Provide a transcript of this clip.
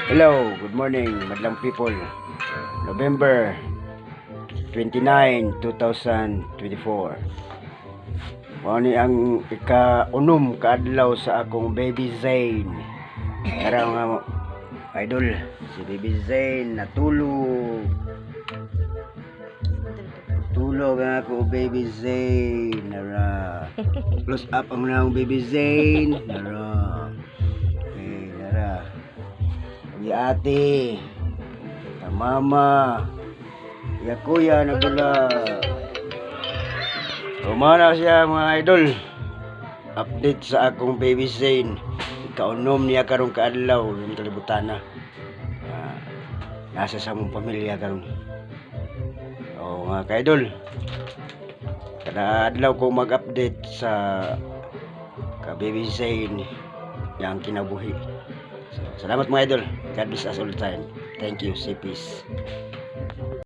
Hello, good morning, madlang people. November 29, 2024. Mao ni ang ika-unom kaadlaw sa akong baby Zayn. Karang nga idol, si baby Zayn natulog. Tulog ang ako baby Zayn. Nara. Close up ang naong baby Zayn. Nara. Okay, nara. Ya ate, ya mama, ya kuya nagula. Kumana siya mga idol. Update sa akong baby Zayn. Kaunom niya karong kaadlaw yung kalibutan na. Nasa sa mong pamilya karong. O mga ka-idol. Kada adlaw ko mag-update sa ka baby Zayn yang kinabuhi. Salamat mga idol. God bless us all the time. Thank you. Say peace.